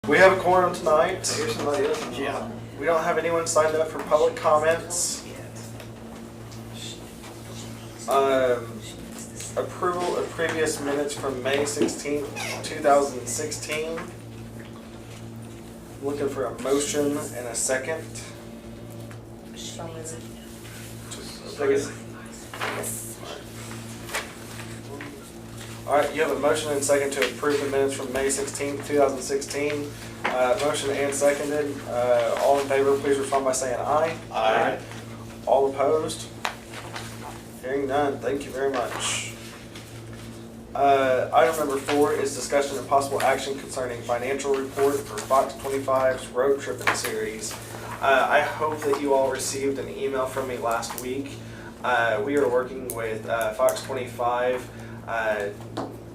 We have a quorum tonight. Here's somebody else. Yeah. We don't have anyone signed up for public comments. Approval of previous minutes from May 16th, 2016. Looking for a motion and a second. All right, you have a motion and second to approve the minutes from May 16th, 2016. Motion and seconded. All in favor, please respond by saying aye. Aye. All opposed? Hearing none, thank you very much. Item number 4 is discussion and possible action concerning financial report for Fox 25's road tripping series. I hope that you all received an email from me last week. We are working with Fox 25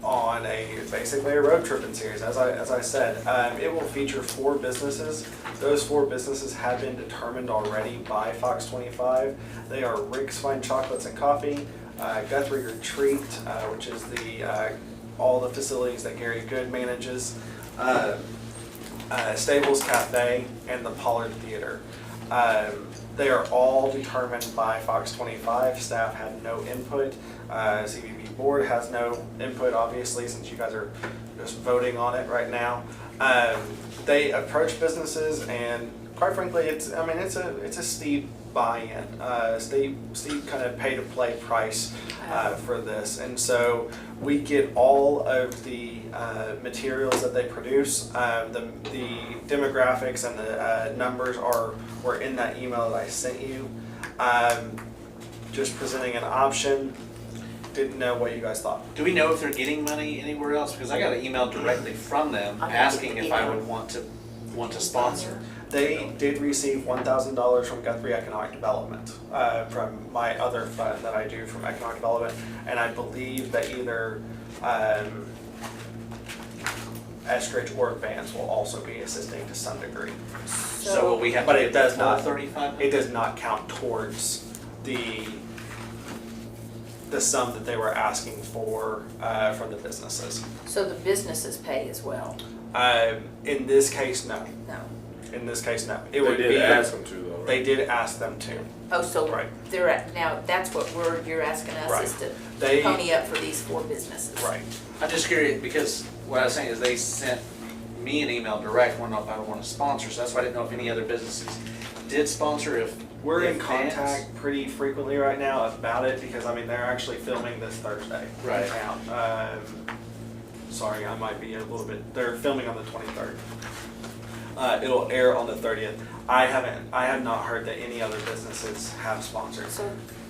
on basically a road tripping series. As I said, it will feature 4 businesses. Those 4 businesses have been determined already by Fox 25. They are Rick's Fine Chocolates and Coffee, Guthrie Retreat, which is all the facilities that Gary Good manages, Stables Cafe, and the Pollard Theater. They are all determined by Fox 25. Staff had no input. CVP board has no input, obviously, since you guys are just voting on it right now. They approach businesses, and quite frankly, it's a steep buy-in, steep kind of pay-to-play price for this, and so we get all of the materials that they produce. The demographics and the numbers were in that email that I sent you. Just presenting an option. Didn't know what you guys thought. Do we know if they're getting money anywhere else? Because I got an email directly from them asking if I would want to sponsor. They did receive $1,000 from Guthrie Economic Development, from my other fund that I do from Economic Development, and I believe that either Estridge or Vance will also be assisting to some degree. So will we have But to it get does the not. 35? It does not count towards the sum that they were asking for from the businesses. So the businesses pay as well? In this case, no. No. In this case, no. They did ask them to, though, right? They did ask them to. Oh, so Right. they're now that's what you're asking us Right. is to They- pony up for these 4 businesses. Right. I'm just curious because what I was saying is they sent me an email direct, wanting to know if I would want to sponsor. So that's why I didn't know if any other businesses did sponsor. If We're in Vance- contact pretty frequently right now about it because they're actually filming this Thursday. Right. Now. Sorry, I might be a little bit. They're filming on the 23rd. It'll air on the 30th. I have not heard that any other businesses have sponsored.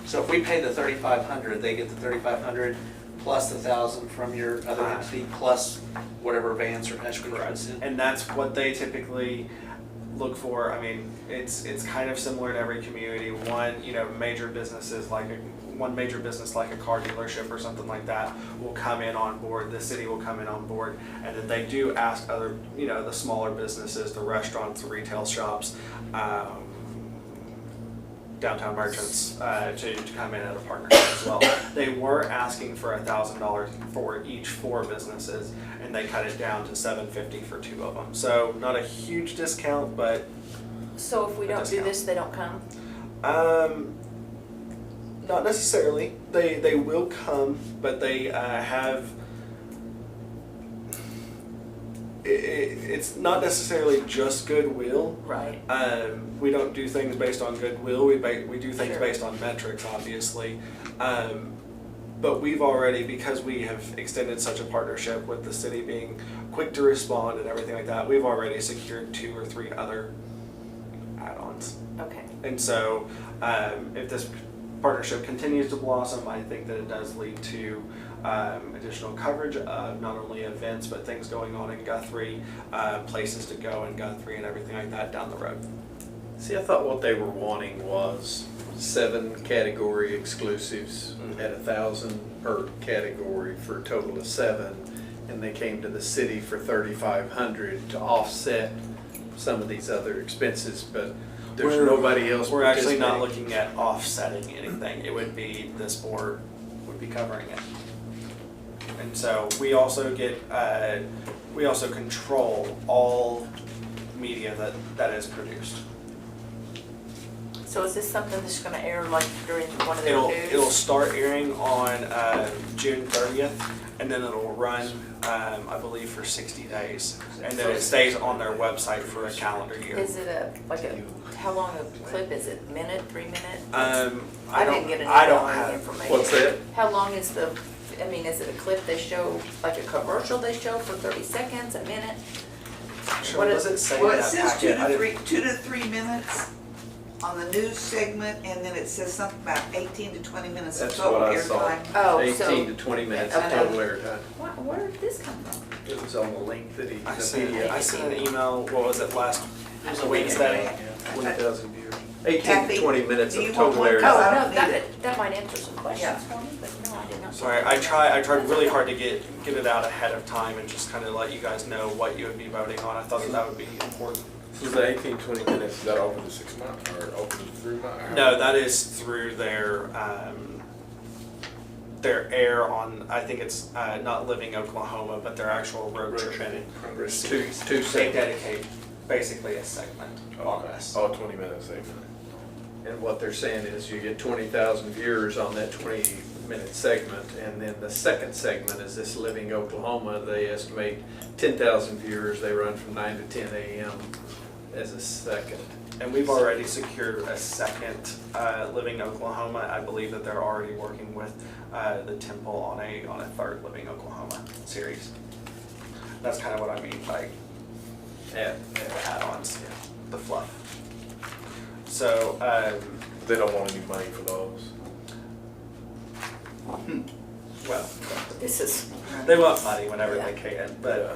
So if we pay the $3,500, they get the $3,500 plus the $1,000 from your other entity plus whatever Vance or Estridge was in. And that's what they typically look for. I mean, it's kind of similar to every community. One major business like a car dealership or something like that will come in on board. The city will come in on board, and then they do ask other the smaller businesses, the restaurants, the retail shops, downtown merchants to come in at a partnership as well. They were asking for $1,000 for each 4 businesses, and they cut it down to $750 for 2 of them. So not a huge discount, but So if we don't do this, they don't come? not necessarily. They will come, but they have. It's not necessarily just goodwill. Right. We don't do things based on goodwill. We do things Sure. based on metrics, obviously. But we've already, because we have extended such a partnership with the city being quick to respond and everything like that, we've already secured 2 or 3 other add-ons. Okay. And so if this partnership continues to blossom, I think that it does lead to additional coverage of not only events, but things going on in Guthrie, places to go in Guthrie and everything like that down the road. See, I thought what they were wanting was 7 category exclusives at $1,000 per category for a total of 7, and they came to the city for $3,500 to offset some of these other expenses, but there's nobody else. We're actually not participating. looking at offsetting anything. It would be, this board would be covering it. And so we also get we also control all media that is produced. So is this something that's gonna air like during one of their It'll news? start airing on June 30th, and then it'll run, I believe, for 60 days. And then it stays on their website for a calendar year. Is it how long a clip is it? Minute, 3 minutes? I didn't get an I email don't or any have. information. What's that? How long is is it a clip they show, like a commercial they show for 30 seconds, a minute? Sure, What does is- it say Well, in it that says packet? I didn't- 2 to 3 minutes on the news segment, and then it says something about 18 to 20 minutes of That's total what I saw. airtime. Oh, so. 18 to 20 minutes of Okay. total airtime. Where did this come from? It was on the link that he I sent. sent an email, what was it, last It was a Wednesday? 20,000 viewers. 18 Kathy, to 20 minutes do of you total want one? Oh, airtime. I no, don't need it. that might answer some questions Yeah. for me, but no, I did not. Sorry, I tried really hard to get it out ahead of time and just kind of let you guys know what you would be voting on. I thought that would be important. So the 18, 20 minutes, is that over the 6 months or over the 3 months? No, that is through their air on, I think it's not Living Oklahoma, but their actual road trip. Progress. Two They segments. dedicate basically a segment on this. Oh, 20 minutes, segment. And what they're saying is you get 20,000 viewers on that 20-minute segment, and then the second segment is this Living Oklahoma. They estimate 10,000 viewers. They run from 9 to 10 a.m. as a second. And we've already secured a second Living Oklahoma. I believe that they're already working with the Temple on a third Living Oklahoma series. That's kind of what I mean by add-ons, the fluff. So, They don't want any money for those. well, This is, they want money whenever they can, but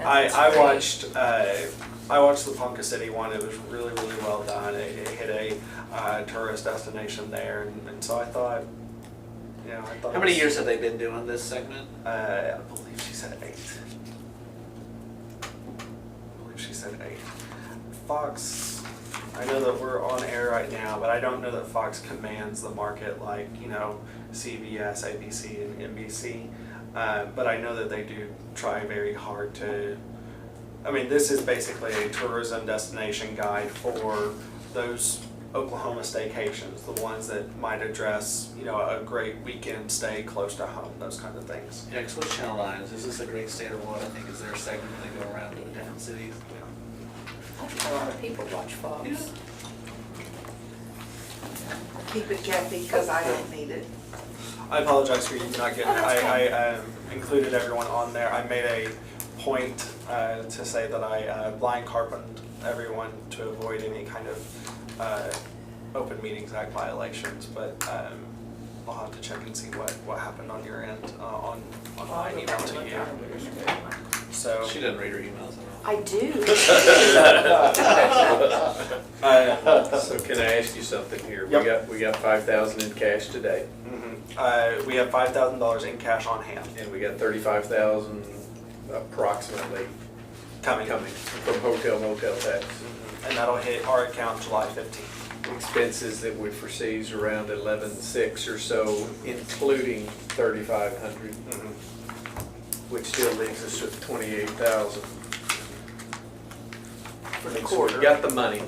I watched the Ponca City one. It was really well done. It hit a tourist destination there, and so I thought, How many years have they been doing this segment? I believe she said 8. Fox, I know that we're on air right now, but I don't know that Fox commands the market like, CBS, ABC, and NBC. But I know that they do try very hard to, this is basically a tourism destination guide for those Oklahoma staycations, the ones that might address, a great weekend stay close to home, those kind of things. Yeah, because what's Channel 9? Is this a great state or what? I think is their segment they go around to the different cities. I think a lot of people watch Fox. Yeah. Keep it, Kathy, because I don't need it. I apologize for you not getting it. I included everyone on there. I made a point to say that I blind carpened everyone to avoid any kind of Open Meetings Act violations, but I'll have to check and see what happened on your end on my email to you. So She doesn't read her emails at all. I do. So can I ask you something here? Yep. We got 5,000 in cash today, we have $5,000 in cash on hand and we got 35,000 approximately coming. coming from hotel motel tax. And that'll hit our account July 15th. Expenses that we foresee is around 11.6 or so, including 3,500, which still leaves us with 28,000. For the So quarter. we got the money.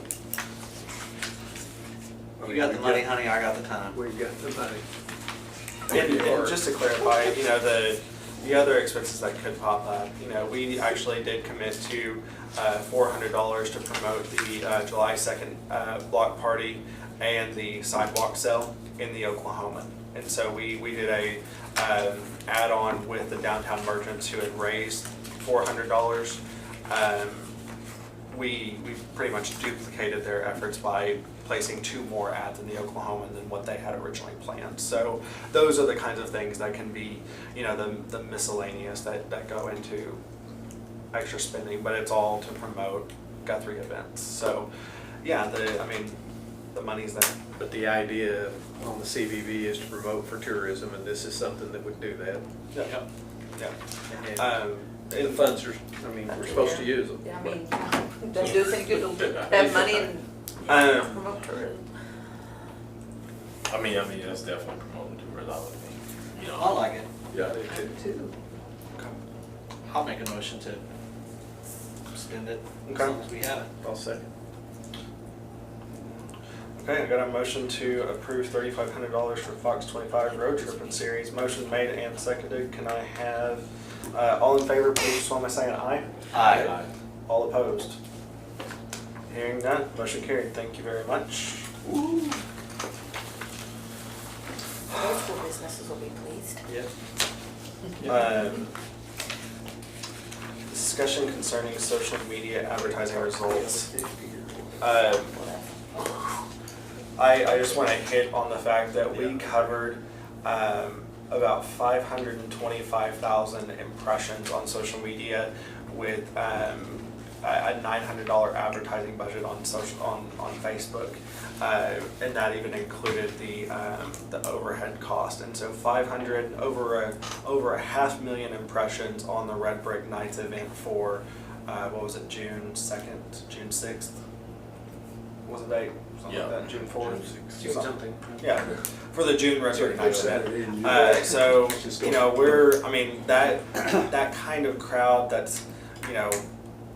You got the money, honey, I got the time. We got the money. And just to clarify, the other expenses that could pop up, we actually did commit to $400 to promote the July 2nd block party and the sidewalk sale in the Oklahoma. And so we did a add-on with the downtown merchants who had raised $400. We pretty much duplicated their efforts by placing 2 more ads in the Oklahoma than what they had originally planned. So those are the kinds of things that can be, the miscellaneous that go into extra spending, but it's all to promote Guthrie events. So yeah, the money's there. But the idea on the CVB is to promote for tourism, and this is something that would do that. Yeah. And the funds are, we're supposed to use them. Yeah, doesn't do us any good to have money and promote tourism. I mean, that's definitely promoting tourism, I would think. I like it. Yeah. Too. I'll make a motion to spend it as Okay. long as we have it. I'll second. Okay, I got a motion to approve $3,500 for Fox 25 road trip and series. Motion made and seconded. Can I have, all in favor, please respond by saying aye. Aye. All opposed? Hearing none, motion carried. Thank you very much. Those school businesses will be pleased. Yep. Discussion concerning social media advertising results. I just want to hit on the fact that we covered about 525,000 impressions on social media with a $900 advertising budget on Facebook, and that even included the overhead cost. And so 500 over a 500,000 impressions on the Red Brick Nights event for what was it, June 2nd, June 6th? What was the date? Something like that, June 4th? June Something. Yeah, for the June Red Brick Nights event. So, you know, that kind of crowd that's, you know,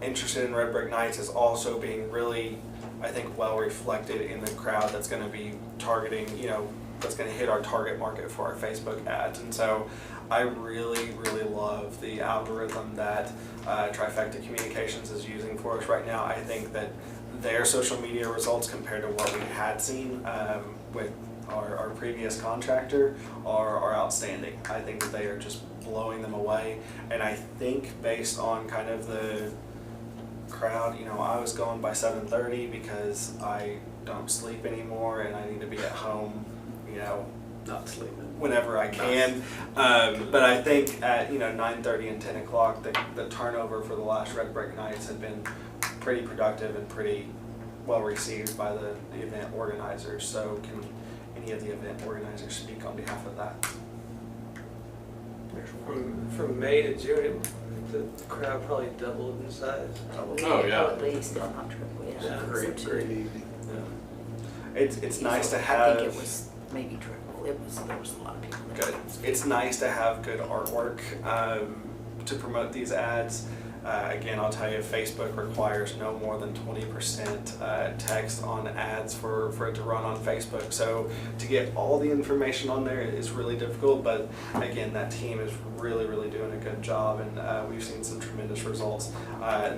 interested in Red Brick Nights is also being really, I think, well reflected in the crowd that's going to be targeting, you know, that's going to hit our target market for our Facebook ads. And so I really, really love the algorithm that Trifecta Communications is using for us right now. I think that their social media results compared to what we had seen with our previous contractor are outstanding. I think that they are just blowing them away. And I think based on kind of the crowd, you know, I was going by 7:30 because I don't sleep anymore and I need to be at home, you know, Not sleeping. whenever I can. But I think at, you know, 9:30 and 10 o'clock, the turnover for the last Red Brick Nights had been pretty productive and pretty well received by the event organizers. So can any of the event organizers speak on behalf of that? From May to June, the crowd probably doubled in size. Oh, yeah. At least, if not triple, yeah. Yeah, Great, So, great evening. It's nice to I have. think it was maybe triple. There was a lot of people there. Good. It's nice to have good artwork to promote these ads. Again, I'll tell you, Facebook requires no more than 20% text on ads for it to run on Facebook. So to get all the information on there is really difficult, but again, that team is really, really doing a good job, and we've seen some tremendous results.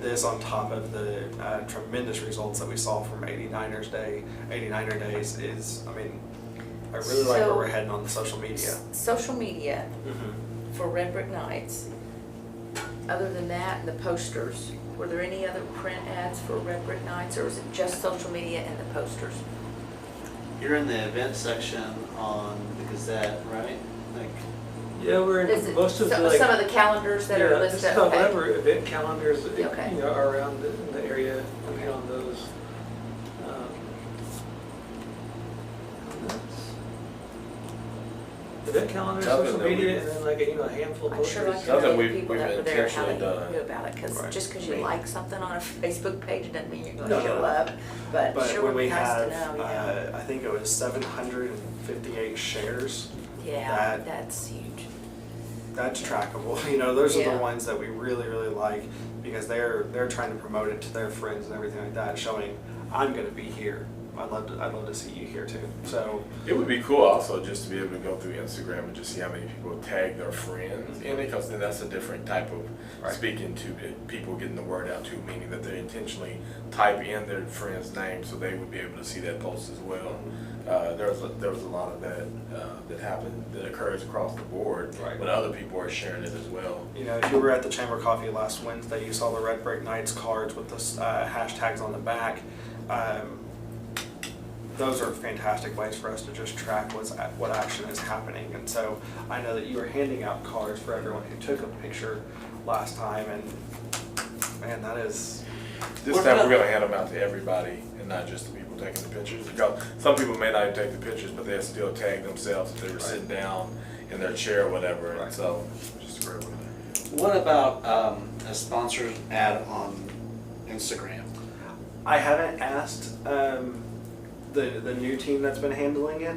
This on top of the tremendous results that we saw from 89er Days is, I mean, I really like where we're heading on the social media. Social media Mm-hmm. for Red Brick Nights, other than that, and the posters, were there any other print ads for Red Brick Nights, or was it just social media and the posters? You're in the event section on the Gazette, right? Like, Yeah, we're Is in it most of the some like. of the calendars that are Yeah, listed? just about Okay. whatever event calendars, Okay. you know, are around the area, we hit on those. Event calendars, Something social that we- media, and then like, a handful of I'd sure like posters. to know Something the we've- people we've that were there, how they intentionally done. knew about it, because Right. just because you like something on a Facebook page doesn't mean you're No, gonna show no. up, but But sure when would we be nice have, to know, yeah. I think it was 758 shares, Yeah, that- that's huge. that's trackable. You know, those are Yeah. the ones that we really, really like because they're trying to promote it to their friends and everything like that, showing I'm going to be here. I'd love to see you here too. So It would be cool also just to be able to go through Instagram and just see how many people tag their friends in it, because then that's a different type of Right. speaking to people, getting the word out to, meaning that they intentionally type in their friend's name so they would be able to see that post as well. There was a lot of that that happened, that occurs across the board Right. when other people are sharing it as well. you know, if you were at the Chamber Coffee last Wednesday, you saw the Red Brick Nights cards with the hashtags on the back. Those are fantastic ways for us to just track what action is happening. And so I know that you were handing out cards for everyone who took a picture last time, and man, that is, This What time about- we're gonna hand them out to everybody and not just the people taking the pictures. Because some people may not even take the pictures, but they'll still tag themselves if they were Right. sitting down in their chair or whatever. Right. And so, just a great one. what about a sponsored ad on Instagram? I haven't asked the new team that's been handling it.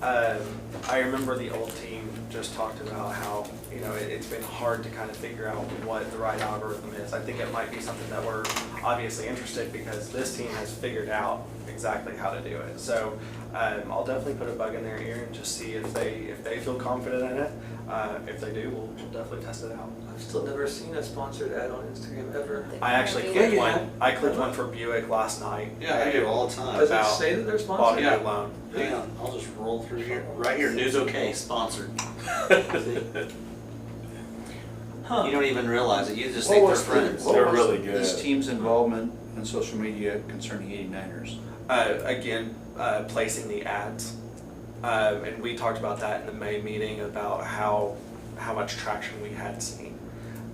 I remember the old team just talked about how, you know, it's been hard to kind of figure out what the right algorithm is. I think it might be something that we're obviously interested because this team has figured out exactly how to do it. So I'll definitely put a bug in their ear and just see if they feel confident in it. If they do, we'll definitely test it out. I've still never seen a sponsored ad on Instagram ever. I actually Yeah, clicked you one. have. I clicked one for Buick last night. Yeah, I do all the Does time. it About say that they're Bought a sponsored? new Yeah. loan. Hang on, I'll just roll through here. Right here, News OK, sponsored. Huh. You don't even realize it, you just What think they're was the- friends. what They're was really This good. team's involvement in social media concerning 89ers. Again, placing the ads. And we talked about that in the May meeting about how much traction we had seen.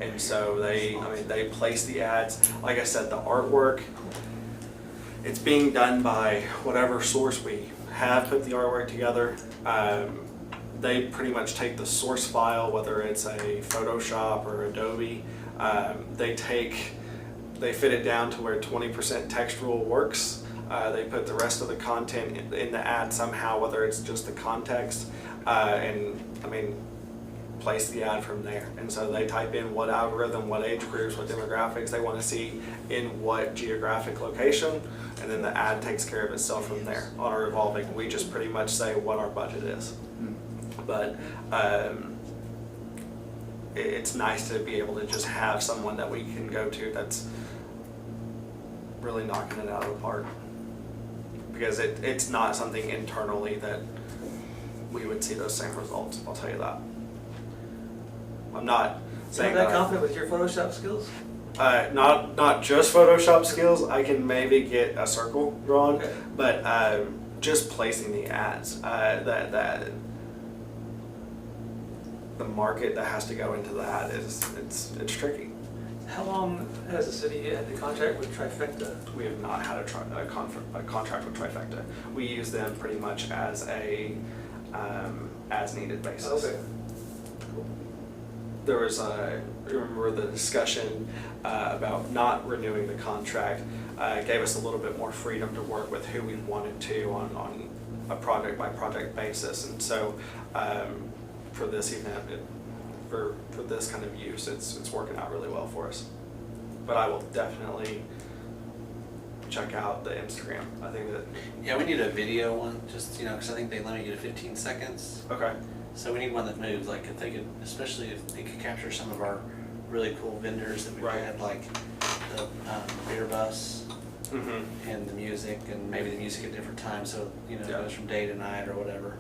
And so they placed the ads. Like I said, the artwork, it's being done by whatever source we have put the artwork together. They pretty much take the source file, whether it's a Photoshop or Adobe. They fit it down to where 20% textual works. They put the rest of the content in the ad somehow, whether it's just the context, place the ad from there. And so they type in what algorithm, what age groups, what demographics they want to see in what geographic location, and then the ad takes care of itself from there on our revolving. We just pretty much say what our budget is. But it's nice to be able to just have someone that we can go to that's really knocking it out of the park. Because it's not something internally that we would see those same results, I'll tell you that. I'm not You're saying that that. confident with your Photoshop skills? Not just Photoshop skills. I can maybe get a circle drawn, Okay. but just placing the ads. That the market that has to go into that it's tricky. How long has the city had the contract with Trifecta? We have not had a contract with Trifecta. We use them pretty much as a as needed basis. Okay. There was remember the discussion about not renewing the contract gave us a little bit more freedom to work with who we wanted to on a project by project basis, and so for this event, for this kind of use, it's working out really well for us. But I will definitely check out the Instagram. I think that Yeah, we need a video one, just, because I think they limit you to 15 seconds. okay. So we need one that moves, like if they could, especially if they could capture some of our really cool vendors that we Right. had, like the beer bus Mm-hmm. and the music, and maybe the music at different times, so it Yeah. goes from day to night or whatever.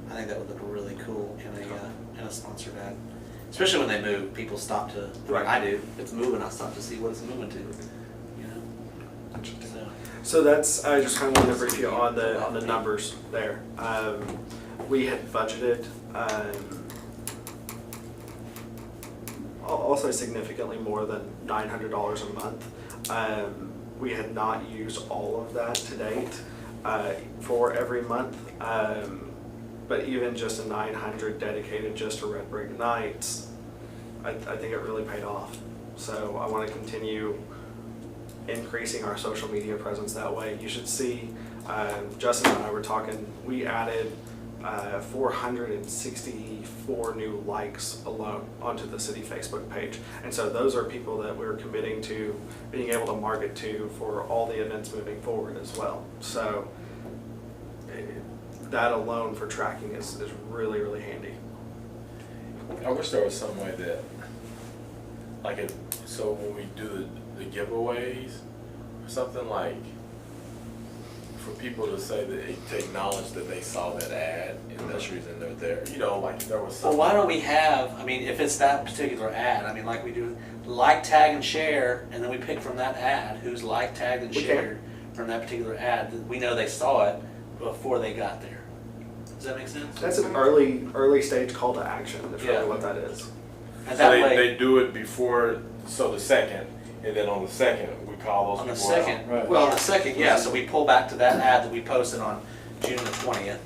I think that would look really cool in a sponsored ad. Especially when they move, people stop to. Right. I do. If it's moving, I stop to see what it's moving to. Interesting. So So that's, I just kind of wanted to brief you on the numbers there. We had budgeted, I'll say significantly more than $900 a month. We had not used all of that to date for every month. But even just a 900 dedicated just to Red Brick Nights, I think it really paid off. So I want to continue increasing our social media presence that way. You should see, Justin and I were talking, we added 464 new likes alone onto the city Facebook page. And so those are people that we're committing to being able to market to for all the events moving forward as well. So that alone for tracking is really, really handy. I wish there was some way that, so when we do the giveaways, or something like, for people to say that, to acknowledge that they saw that ad and that's the reason they're there, like if there was Well, something. why don't we have, if it's that particular ad, like we do, like, tag, and share, and then we pick from that ad who's liked, tagged, and We can. shared from that particular ad, that we know they saw it before they got there. Does that make sense? That's an early stage call to action, is Yeah. really what that is. And So that they way, do it before, so the second, and then on the second, we call those on the people out. second, Right. well, on the second, yeah, so we pull back to that ad that we posted on June the 20th,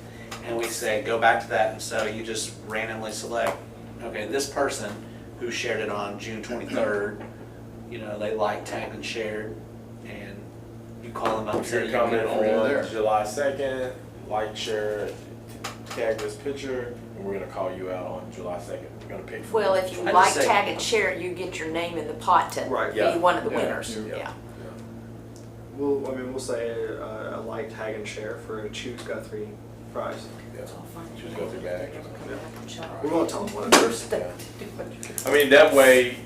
and we say, go back to that, and so you just randomly select, okay, this person who shared it on June 23rd, they liked, tagged, and shared, and you call them up and If say, you're you coming get it over there. on July 2nd, like, share, tag this picture, and we're gonna call you out on July 2nd. gonna pay for it. Well, if you I'd like, just say- tag, and share, you get your name in the pot to Right. Yeah. be one of the Yeah. winners, Yeah. yeah. We'll say a like, tag, and share for a Choose Guthrie prize. Yeah. Choose Guthrie bag. We won't tell them what it is. I mean, that way,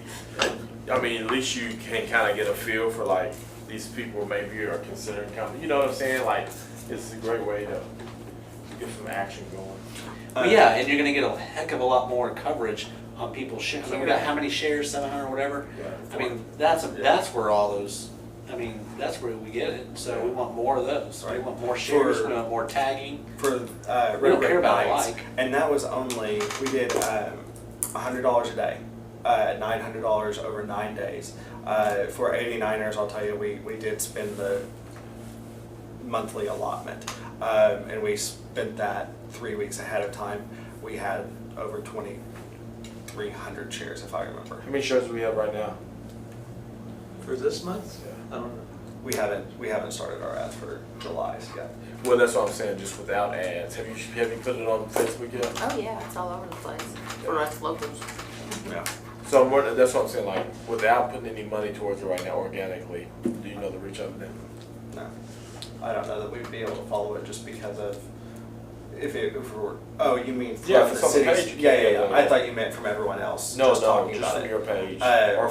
I mean, at least you can kind of get a feel for like, these people maybe are considering coming, you know what I'm saying? Like, it's a great way to get some action going. Well, yeah, and you're gonna get a heck of a lot more coverage on people sharing. I mean, we got how many shares, 700 or whatever? Yeah. I mean, that's where all those, I mean, that's where we get it. So we want more of those. We Right. want more shares, For- we want more tagging. For We Red don't Brick care about Nights, like. and that was only, we did $100 a day, $900 over 9 days. For 89ers, I'll tell you, we did spend the monthly allotment, and we spent that 3 weeks ahead of time. We had over 2,300 shares, if I remember. How many shares do we have right now? For this month? Yeah. I don't know. We haven't started our ads for July's yet. Well, that's what I'm saying, just without ads. Have you put it on Facebook yet? Oh, yeah, it's all over the place for us locals. Yeah. So that's what I'm saying, like, without putting any money towards it right now organically, do you know the reach of it? No, I don't know that we'd be able to follow it just because of if it were. Oh, you mean from Yeah, the from the cities? page you Yeah, can, yeah. yeah. I thought you meant from everyone else. No, just talking just about from it. your page, or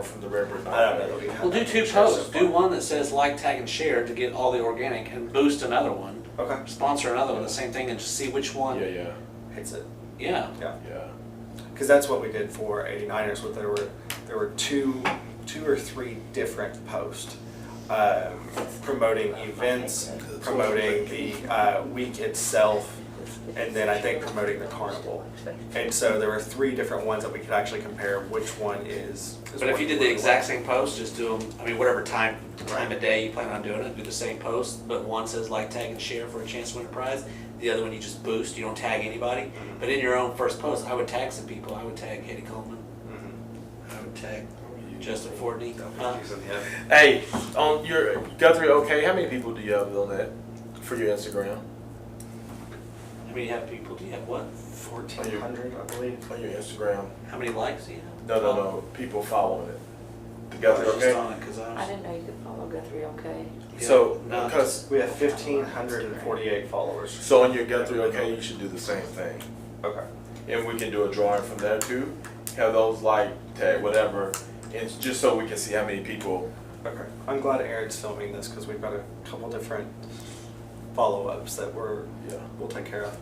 from the Red Brick Night I don't know page. that we have. Well, do that two many shares so posts. far. Do one that says like, tag, and share to get all the organic, and boost another one. Okay. Sponsor another one, the same thing, and just see which one. Yeah, Hits it. Yeah. Yeah. yeah. Because that's what we did for 89ers. What there were two or three different posts promoting events, promoting the week itself, and then I think promoting the carnival. And so there were 3 different ones that we could actually compare which one is. But if you did the exact same post, just do them, I mean, whatever time of day you plan on doing it, do the same post, but one says like, tag, and share for a chance to win a prize. The other one you just boost, you don't tag anybody. But in your own first post, I would tag some people. I would tag Katie Coleman. I would tag Justin Fortney. Hey, on your Guthrie, okay, how many people do you have on that for your Instagram? How many people do you have? What? 1,400, I believe. On your Instagram? How many likes do you have? No, people following it. The Guthrie, I was just okay? on it 'cause I didn't know you could follow Guthrie, okay? So, No. because, We have 1,548 followers. so on your Guthrie, okay, you should do the same thing. Okay. And we can do a drawing from there too. Have those like, tag, whatever, and just so we can see how many people. Okay. I'm glad Aaron's filming this because we've got a couple different follow-ups that we'll take care of.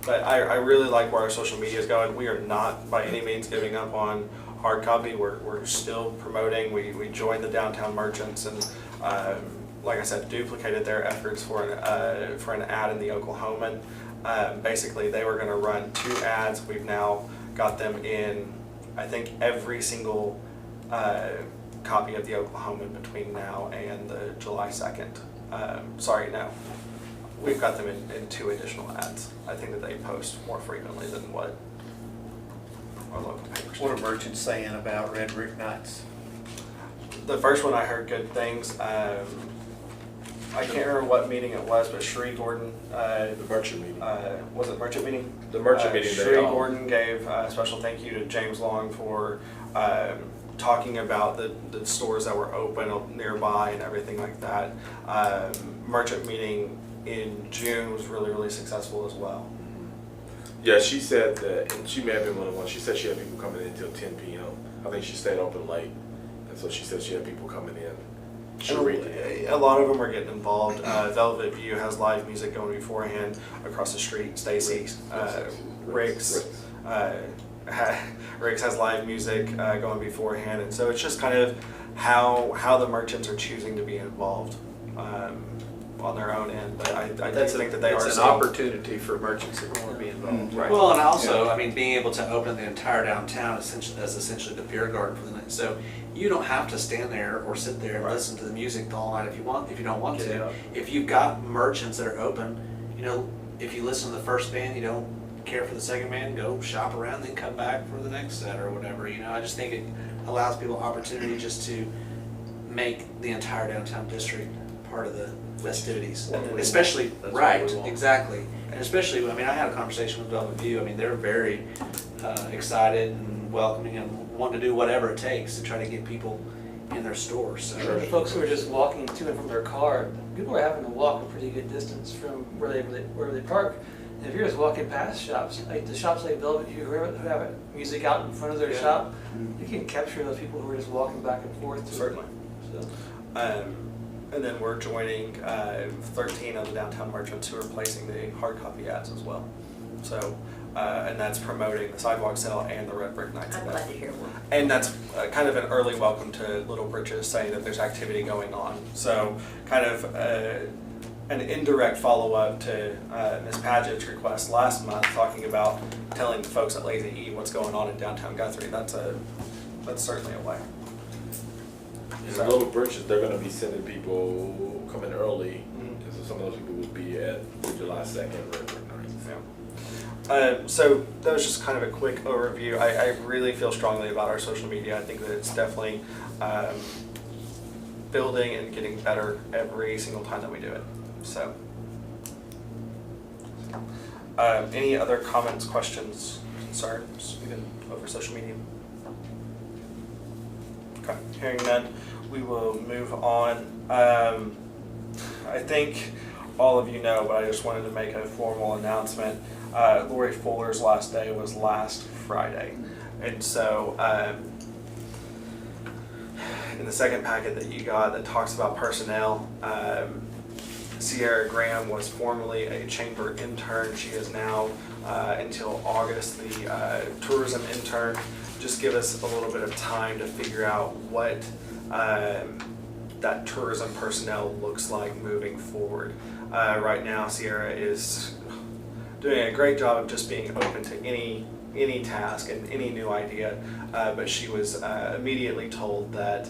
But I really like where our social media is going. We are not by any means giving up on hard copy. We're still promoting. We joined the Downtown Merchants and like I said, duplicated their efforts for an ad in the Oklahoman. Basically, they were going to run 2 ads. We've now got them in, I think, every single copy of the Oklahoman between now and the July 2nd. Sorry, no. We've got them in 2 additional ads. I think that they post more frequently than what our local papers What are do. merchants saying about Red Brick Nights? The first one I heard good things. I can't remember what meeting it was, but Sheree Gordon, The merchant meeting. was it merchant meeting? The merchant meeting, they Sheree all- Gordon gave a special thank you to James Long for talking about the stores that were open nearby and everything like that. Merchant meeting in June was really, really successful as well. Yeah, she said that, and she may have been one of the ones, she said she had people coming in until 10 p.m. I think she stayed open late, and so she said she had people coming in. And a lot of them are getting involved. Velvet View has live music going beforehand. Across the street, Stacy's, Rick's has live music going beforehand, and so it's just kind of how the merchants are choosing to be involved on their own end. But I do think that they are It's an seeing- opportunity for merchants that want to be involved. Right. Well, and also, I mean, being able to open the entire downtown essentially as essentially the beer garden for the night. So you don't have to stand there or sit there and Right. listen to the music all night if you want, if you don't want Get to. out. If you've got merchants that are open, you know, if you listen to the first band, you don't care for the second band, go shop around, then come back for the next set or whatever. You know, I just think it allows people opportunity just to make the entire downtown district part of the festivities, especially, That's what right, we want. exactly. And especially, I mean, I had a conversation with Velvet View, I mean, they're very excited and welcoming and wanting to do whatever it takes to try to get people in their stores. So The folks who are just walking to and from their car, people are having to walk a pretty good distance from wherever they park. And if you're just walking past shops, like the shops like Velvet View, who have music out in front of their Yeah. shop, you can capture those people who are just walking back and forth. Certainly. So, And then we're joining 13 of the downtown merchants who are placing the hard copy ads as well. So, and that's promoting the sidewalk sale and the Red Brick Nights I'm event. glad to hear one. And that's kind of an early welcome to Little Britches, saying that there's activity going on. So kind of an indirect follow-up to Ms. Paget's request last month, talking about telling the folks at Lazy E what's going on in downtown Guthrie. That's certainly a way. In Little Britches, they're gonna be sending people coming early, Mhm. and so some of those people will be at July 2nd, Red Brick Nights. Yeah. So that was just kind of a quick overview. I really feel strongly about our social media. I think that it's definitely building and getting better every single time that we do it. So, any other comments, questions, concerns, even over social media? Okay, hearing none, we will move on. I think all of you know, but I just wanted to make a formal announcement. Lori Fuller's last day was last Friday. And so in the second packet that you got that talks about personnel, Sierra Graham was formerly a chamber intern. She is now, until August, the tourism intern. Just give us a little bit of time to figure out what that tourism personnel looks like moving forward. Right now, Sierra is doing a great job of just being open to any task and any new idea, but she was immediately told that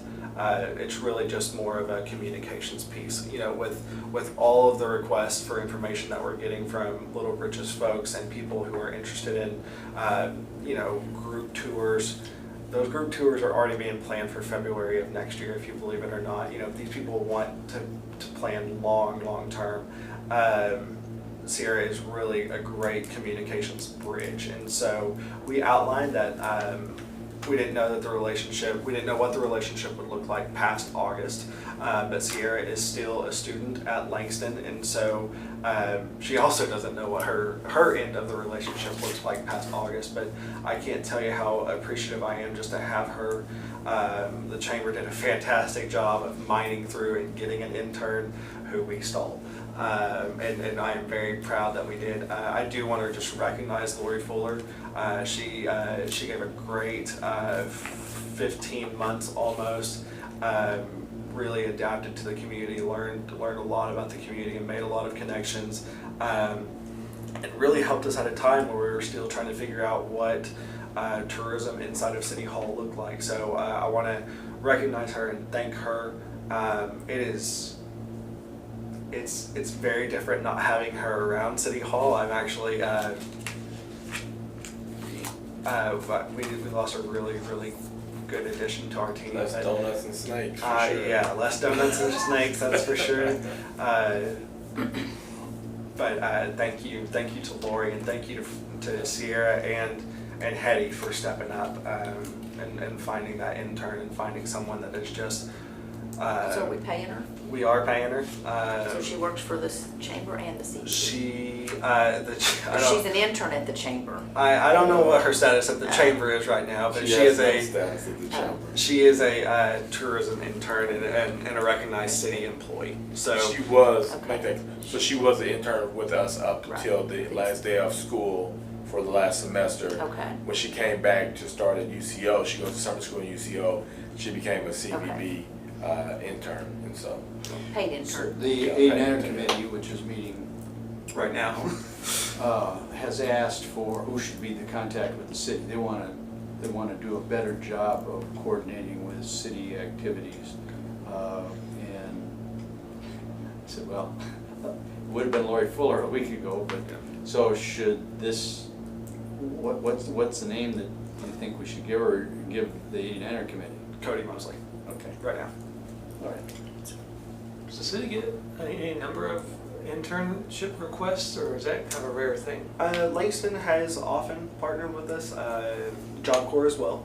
it's really just more of a communications piece. You know, with all of the requests for information that we're getting from Little Britches folks and people who are interested in, group tours. Those group tours are already being planned for February of next year, if you believe it or not. You know, these people want to plan long term. Sierra is really a great communications bridge, and so we outlined that we didn't know what the relationship would look like past August, but Sierra is still a student at Langston, and so she also doesn't know what her end of the relationship looks like past August, but I can't tell you how appreciative I am just to have her. The chamber did a fantastic job of mining through and getting an intern who we stole. And I am very proud that we did. I do want to just recognize Lori Fuller. She gave a great 15 months almost. Really adapted to the community, learned a lot about the community, and made a lot of connections. And really helped us at a time where we were still trying to figure out what tourism inside of City Hall looked like. So I want to recognize her and thank her. It's very different not having her around City Hall. I'm actually we lost a really good addition to our team. Less donuts and snakes, for sure. Yeah, less donuts and snakes, that's for sure. But thank you to Lori, and thank you to Sierra and Hetty for stepping up and finding that intern and finding someone that is just. So are we paying her? We are paying her. So she works for this chamber and the CBD? She's an intern at the chamber. I don't know what her status at the chamber is right now, but she is a status at the chamber. she is a tourism intern and a recognized city employee. So She was, Okay. so she was an intern with us up Right. until the last day of school for the last semester. Okay. When she came back to start at UCO, she goes to summer school at UCO, she became a CVB intern, and so. Paid intern. The Yeah, 89er I- committee, which is meeting, right now, has asked for who should be the contact with the city. They want to do a better job of coordinating with city activities. And I said, well, it would have been Lori Fuller a week ago, but so should this, what's the name that you think we should give her, give the 89er committee? Cody Mosley, Okay, right now. all right. Does the city get any number of internship requests, or is that kind of a rare thing? Langston has often partnered with us, Job Corps as well.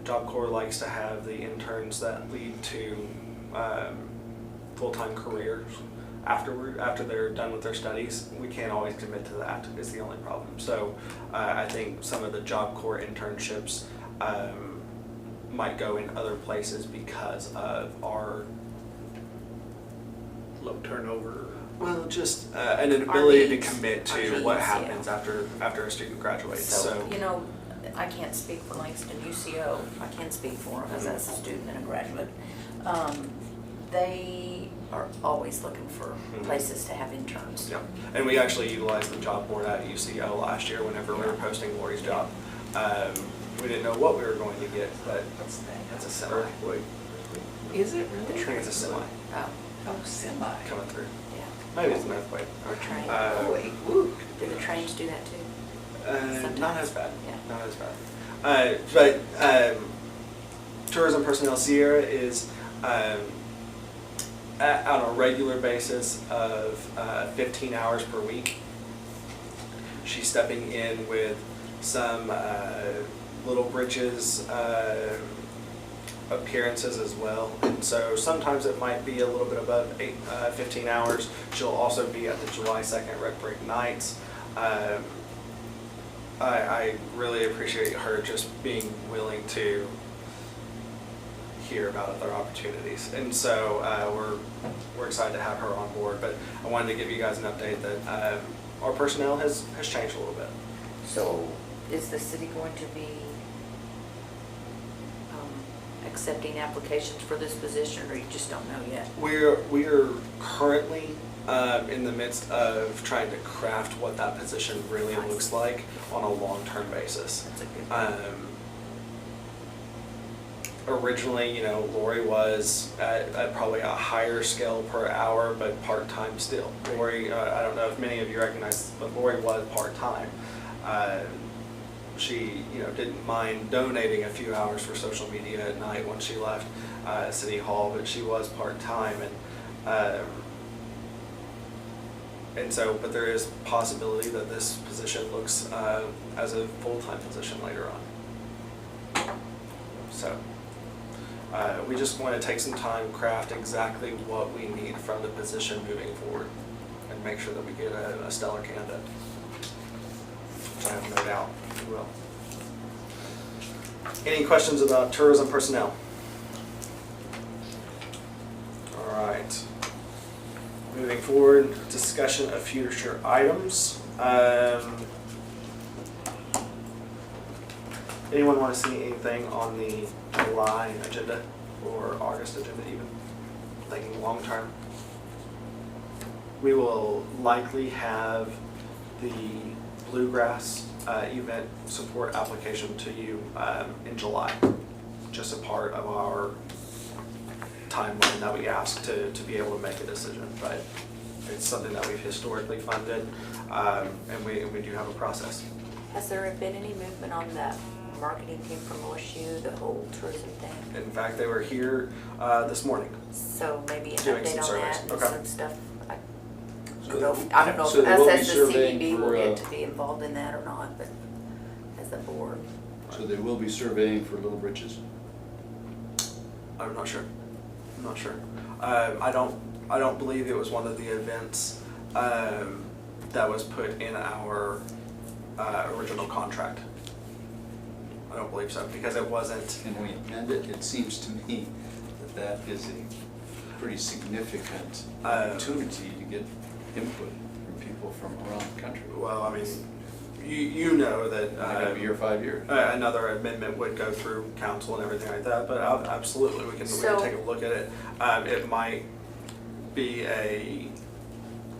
Job Corps likes to have the interns that lead to full-time careers after they're done with their studies. We can't always commit to that, is the only problem. So I think some of the Job Corps internships might go in other places because of our Low turnover. well, just an inability to needs, commit our to needs, what yeah. happens after a student graduates. So, you know, I can't speak for Langston UCO, I can speak for them as a student and a graduate. They are always looking for places to have interns. Yeah, and we actually utilized the job board at UCO last year whenever we were posting Lori's job. We didn't know what we were going to get, but it's a semi. Is it I really? think it's a semi Oh, Oh, semi. coming through. yeah, Maybe it's an earthquake. or train. Boy, woo. Do the trains do that too? Not Sometimes. as bad. Yeah. Not as bad. But tourism personnel Sierra is on a regular basis of 15 hours per week. She's stepping in with some Little Britches appearances as well. And so sometimes it might be a little bit above 15 hours. She'll also be at the July 2nd Red Brick Nights. I really appreciate her just being willing to hear about other opportunities, and so we're excited to have her on board. But I wanted to give you guys an update that our personnel has changed a little bit. So is the city going to be accepting applications for this position, or you just don't know yet? We're currently in the midst of trying to craft what that position really I see. looks like on a long-term basis. That's a good Originally, Lori was at probably a higher scale per hour, but part-time still. Lori, I don't know if many of you recognize, but Lori was part-time. She, didn't mind donating a few hours for social media at night when she left City Hall, but she was part-time, and so, but there is possibility that this position looks as a full-time position later on. So. We just want to take some time, craft exactly what we need from the position moving forward, and make sure that we get a stellar candidate, which I have no doubt we will. Any questions about tourism personnel? All right. Moving forward, discussion of future items. Anyone want to see anything on the July agenda or August agenda even? Thinking long term. We will likely have the Bluegrass event support application to you in July. Just a part of our timeline that we ask to be able to make a decision. But it's something that we've historically funded, and we do have a process. Has there been any movement on that marketing team from OSU, the whole tourism thing? In fact, they were here this morning. So maybe an Doing update some on surveys. that and Okay. some stuff. So- I don't know so if they will us be as the surveying CEB will for, get to be involved in that or not, but as a board. So they will be surveying for Little Britches? I'm not sure. I'm not sure. I don't believe it was one of the events that was put in our original contract. I don't believe so, because it wasn't. Can we amend it? It seems to me that that is a pretty significant opportunity to get input from people from around the country. Well, I mean, you know that It might be here 5 years. another amendment would go through council and everything like that, but absolutely, we can So- take a look at it. It might be a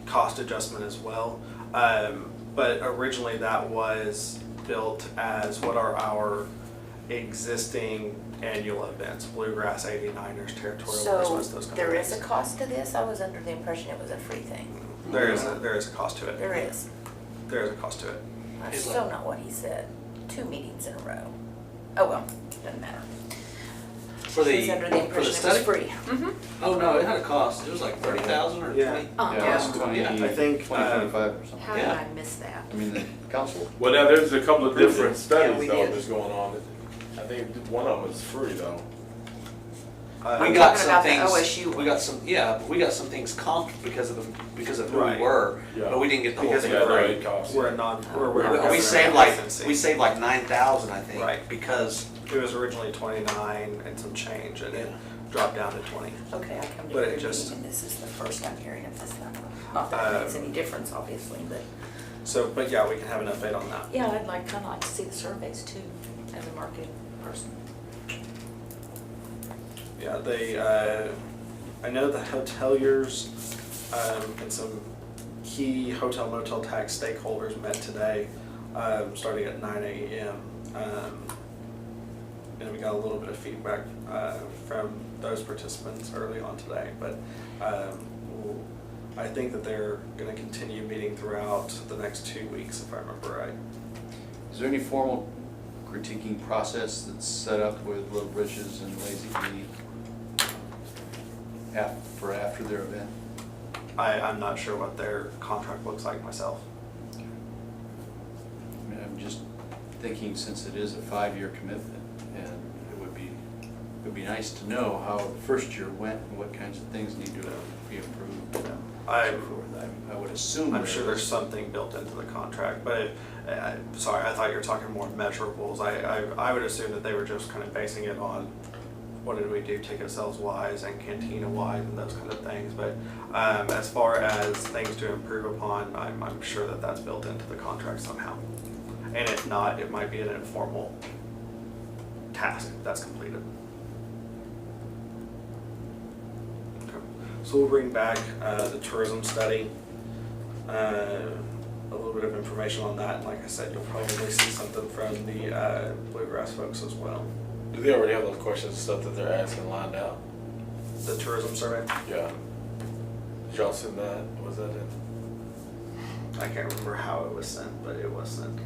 cost adjustment as well, but originally that was built as what are our existing annual events, Bluegrass, 89ers, Territorial So Christmas, those kind of there is a things. cost to this? I was under the impression it was a free thing. There is a cost to it. There is. There is a cost to it. That's still not what he said. 2 meetings in a row. Oh, well, doesn't matter. For I was the, under the for the impression it was study? free. Mm-hmm. Oh, no, it had a cost. It was like 30,000 or Yeah. 20. Yeah, it's 20, Yeah, I think, 2025 or something. How did Yeah. I miss that? I mean, the council. Well, now there's a couple of different Yeah, studies we though did. that's going on. I think one of them is free though. We I'm got talking some about the things, OSU we one. got some, yeah, but we got some things comped because of who Right. we were, Yeah. but we didn't get the whole Because thing Yeah, no, free. it costs. We're a non, we're We a we saved government like, agency. we saved like 9,000, I think, Right. because, It was originally 29 and some change, and it dropped down to 20. Okay, I come to But it every just- meeting and this is the first I'm hearing of this number. Not that it makes any difference, obviously, but So, but yeah, we can have an update on that. yeah, I'd like, kinda like to see the surveys too, as a marketing person. Yeah, they, I know the hoteliers, and some key hotel motel tax stakeholders met today, starting at 9 a.m. And we got a little bit of feedback, from those participants early on today, but, I think that they're gonna continue meeting throughout the next 2 weeks, if I remember right. Is there any formal critiquing process that's set up with Little Britches and Lazy E for after their event? I'm not sure what their contract looks like myself. I mean, I'm just thinking, since it is a 5-year commitment, and it would be nice to know how the first year went and what kinds of things need to be improved and so forth. I would assume. I'm sure there's something built into the contract, but, sorry, I thought you were talking more measurables. I would assume that they were just kind of basing it on what did we do ticket sales wise and cantina wise and those kind of things. But as far as things to improve upon, I'm sure that that's built into the contract somehow. And if not, it might be an informal task that's completed. Okay. So we'll bring back the tourism study, a little bit of information on that, and like I said, you'll probably see something from the Bluegrass folks as well. Do they already have those questions and stuff that they're asking lined out? The tourism survey, Yeah. Did y'all send that? Was that in? I can't remember how it was sent, but it was sent.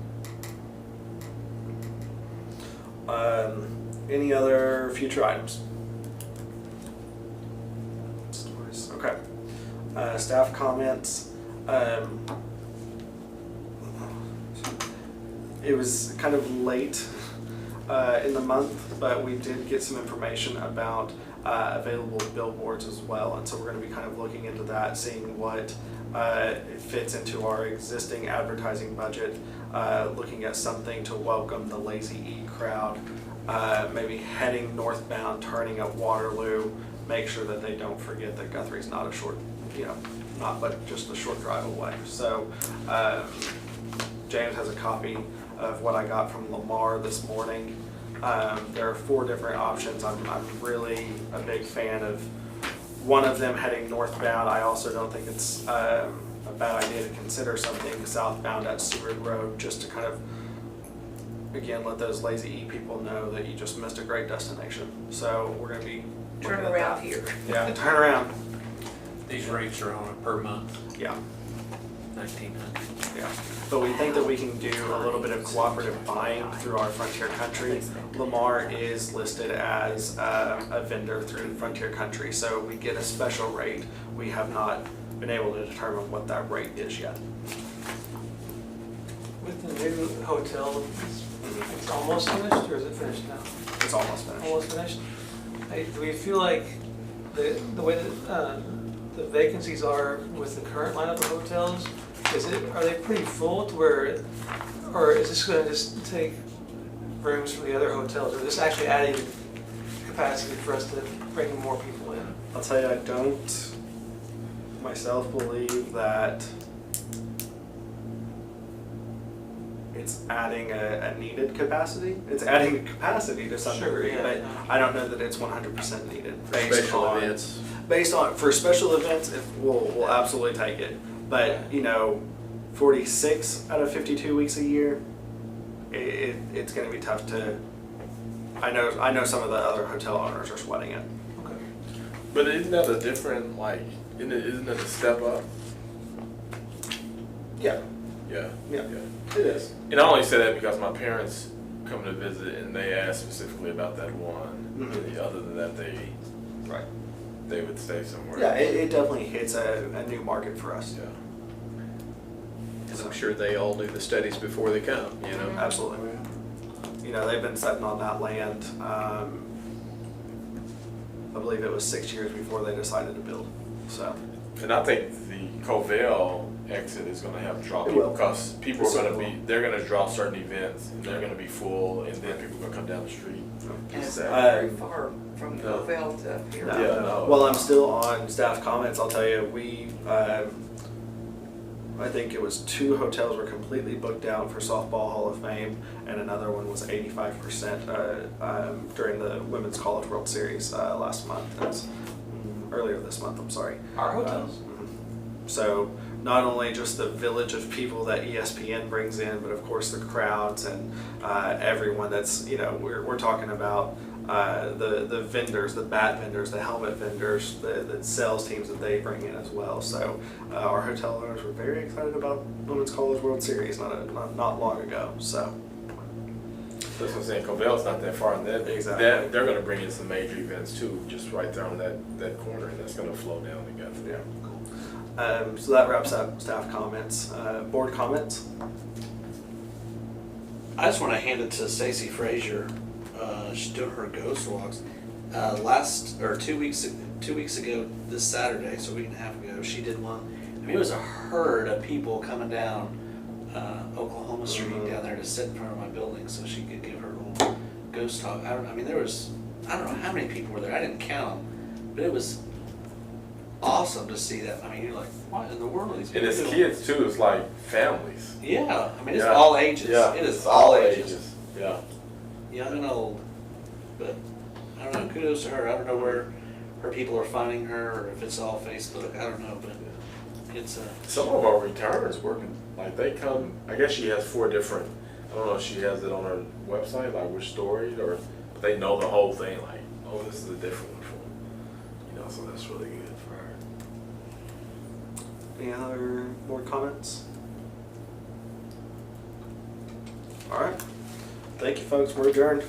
Any other future items? Stories, okay. Staff comments. It was kind of late in the month, but we did get some information about available billboards as well, and so we're going to be kind of looking into that, seeing what fits into our existing advertising budget, looking at something to welcome the Lazy E crowd, maybe heading northbound, turning at Waterloo, make sure that they don't forget that Guthrie's not a short, not but just a short drive away. So James has a copy of what I got from Lamar this morning. There are 4 different options. I'm really a big fan of one of them heading northbound. I also don't think it's a bad idea to consider something southbound at Seward Road, just to kind of, again, let those Lazy E people know that you just missed a great destination. So we're going to be Turn looking at around that. here. Yeah, turn around. These rates are on a per month, Yeah, 1,900. yeah. But we think that we can do a little bit of cooperative buying through our Frontier Country. Lamar is listed as a vendor through Frontier Country, so we get a special rate. We have not been able to determine what that rate is yet. With the new hotel, it's almost finished, or is it finished now? It's almost finished. Almost finished? Hey, do we feel like the way that the vacancies are with the current lineup of hotels, are they pretty full to where, or is this gonna just take rooms from the other hotels, or is this actually adding capacity for us to bring more people in? I'll tell you, I don't myself believe that it's adding a needed capacity. It's adding a capacity to some Sure, degree, yeah. but I don't know that it's 100% needed. Based Special on, events. Based on, for special events, we'll absolutely take it. But, 46 out of 52 weeks a year, it's going to be tough to. I know some of the other hotel owners are sweating it. Okay. But isn't that a different, like, isn't it a step up? Yeah, Yeah. yeah, it is. And I only say that because my parents come to visit and they ask specifically about that one. Mhm. Other than that, Right. they would stay somewhere. Yeah, it definitely hits a new market for us. Yeah. And I'm sure they all do the studies before they come, you know? Absolutely. You know, they've been sitting on that land, I believe it was 6 years before they decided to build, so. And I think the Covell exit is gonna have draw It people, will. because people are gonna It be, they're gonna draw certain events, and they're gonna be full, and then people are gonna come down the street. And it's Sad. not very far from No. Covell to here. No. Yeah, no. While I'm still on staff comments, I'll tell you, I think it was 2 hotels were completely booked out for Softball Hall of Fame, and another one was 85% during the Women's College World Series last month. That's earlier this month, I'm sorry. Our hotels? So not only just the village of people that ESPN brings in, but of course the crowds and everyone that's, you know, we're talking about the vendors, the bat vendors, the helmet vendors, the sales teams that they bring in as well. So our hotel owners were very excited about Women's College World Series not long ago. So That's what I'm saying, Covell's not that far, and Exactly. they're gonna bring in some major events too, just right there on that corner, and that's gonna flow down together. yeah. So that wraps up staff comments. Board comments. I just want to hand it to Stacy Frazier. She's doing her ghost walks. 2 weeks ago this Saturday, so a week and a half ago, she did one. I mean, it was a herd of people coming down Oklahoma Street down there to sit in front of my building so she could give her little ghost talk. I mean, I don't know how many people were there. I didn't count them, but it was awesome to see that. I mean, you're like, what in the world are these And people it's doing? kids too, it's like families. Yeah, I mean, it's Yeah. all ages. Yeah, It is it's all ages. Yeah. Young and old. But I don't know, kudos to her. I don't know where her people are finding her or if it's all Facebook. I don't know, but it's Some of our returns working, like they come, I guess she has 4 different, I don't know if she has it on her website, like which story, or but they know the whole thing, like, oh, this is a different one from, you know, so that's really good for her. Any other board comments? All right. Thank you, folks. We're adjourned.